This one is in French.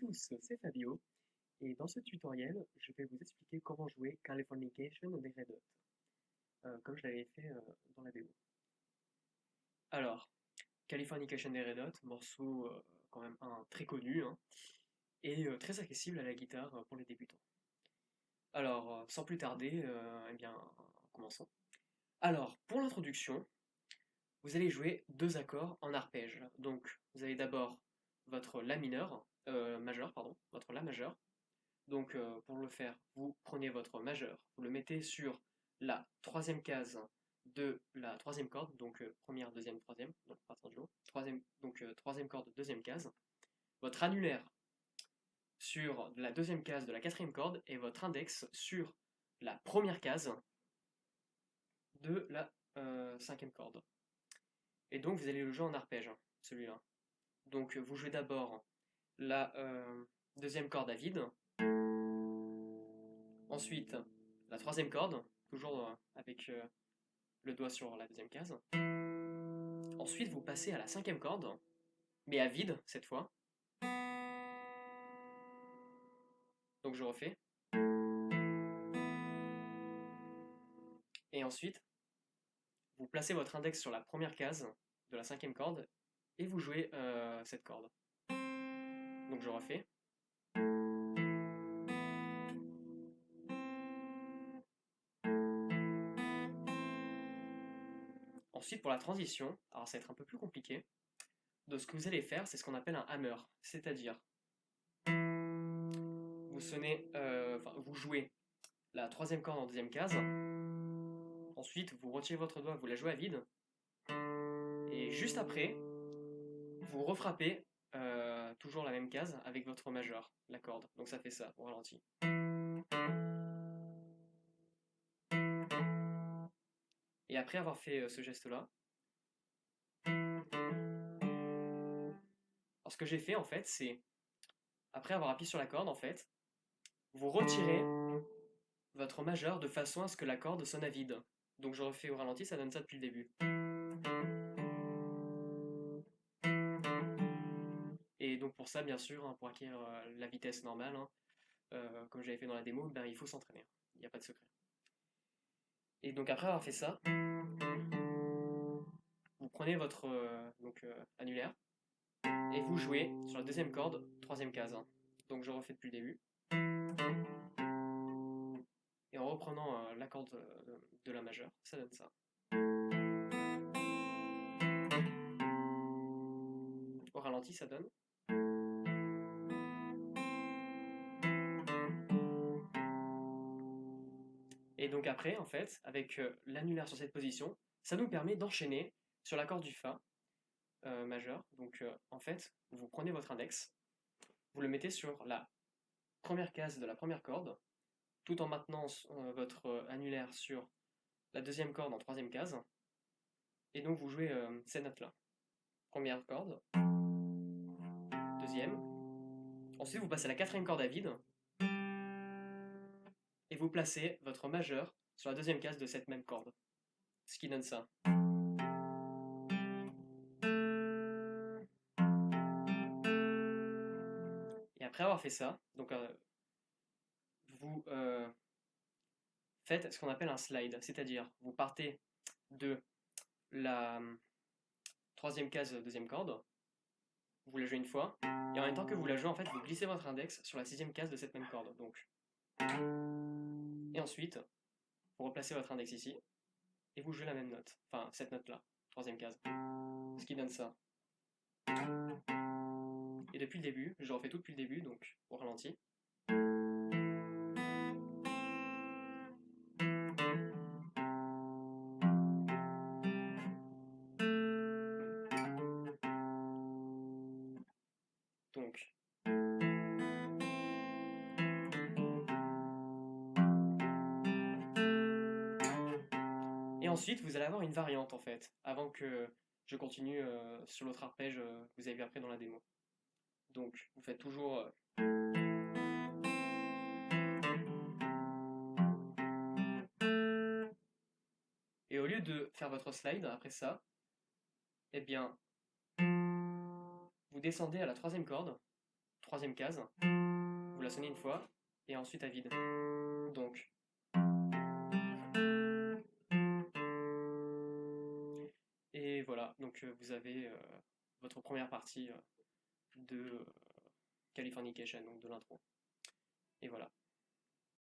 tous, c'est Fabio, et dans ce tutoriel, je vais vous expliquer comment jouer Californication des Red Hot, comme je l'avais fait dans la démo. Alors, Californication des Red Hot, morceau quand même un très connu, hein, et très accessible à la guitare pour les débutants. Alors, sans plus tarder, eh bien, commençons. Alors, pour l'introduction, vous allez jouer deux accords en arpège. Donc, vous avez d'abord votre La mineur, majeur, pardon, votre La majeur. Donc, pour le faire, vous prenez votre majeur, vous le mettez sur la troisième case de la troisième corde, donc première, deuxième, troisième, donc partant du haut, troisième, donc troisième corde, deuxième case, votre annulaire sur la deuxième case de la quatrième corde et votre index sur la première case de la cinquième corde. Et donc vous allez le jouer en arpège, hein, celui-là. Donc vous jouez d'abord la deuxième corde à vide, ensuite la troisième corde, toujours avec le doigt sur la deuxième case. Ensuite vous passez à la cinquième corde, mais à vide cette fois. Donc je refais. Et ensuite vous placez votre index sur la première case de la cinquième corde et vous jouez cette corde. Donc je refais. Ensuite pour la transition, alors ça va être un peu plus compliqué, de ce que vous allez faire, c'est ce qu'on appelle un hammer, c'est-à-dire vous sonnez, vous jouez la troisième corde en deuxième case, ensuite vous retirez votre doigt, vous la jouez à vide, et juste après, vous refrappez toujours la même case avec votre majeur, la corde. Donc ça fait ça, au ralenti. Et après avoir fait ce geste-là, alors ce que j'ai fait en fait, c'est, après avoir appuyé sur la corde, en fait, vous retirez votre majeur de façon à ce que la corde sonne à vide. Donc je refais au ralenti, ça donne ça depuis le début. Et donc pour ça, bien sûr, hein, pour acquérir la vitesse normale, hein, comme j'avais fait dans la démo, ben, il faut s'entraîner. Il n'y a pas de secret. Et donc après avoir fait ça, vous prenez votre annulaire et vous jouez sur la deuxième corde, troisième case, hein. Donc je refais depuis le début. Et en reprenant la corde de la majeure, ça donne ça. Au ralenti, ça donne. Et donc après, en fait, avec l'annulaire sur cette position, ça nous permet d'enchaîner sur l'accord du Fa majeur. Donc en fait, vous prenez votre index, vous le mettez sur la première case de la première corde, tout en maintenant votre annulaire sur la deuxième corde en troisième case. Et donc vous jouez ces notes-là. Première corde, deuxième. Ensuite vous passez à la quatrième corde à vide. Et vous placez votre majeur sur la deuxième case de cette même corde. Ce qui donne ça. Et après avoir fait ça, donc vous faites ce qu'on appelle un slide, c'est-à-dire vous partez de la troisième case deuxième corde, vous la jouez une fois, et en même temps que vous la jouez, en fait, vous glissez votre index sur la sixième case de cette même corde. Donc. Et ensuite, vous replacez votre index ici, et vous jouez la même note, enfin cette note-là, troisième case. Ce qui donne ça. Et depuis le début, je refais tout depuis le début, donc au ralenti. Donc. Et ensuite, vous allez avoir une variante en fait, avant que je continue sur l'autre arpège que vous avez vu après dans la démo. Donc, vous faites toujours. Et au lieu de faire votre slide après ça, eh bien, vous descendez à la troisième corde, troisième case, vous la sonnez une fois, et ensuite à vide. Donc, et voilà, donc vous avez votre première partie de Californication, donc de l'intro. Et voilà.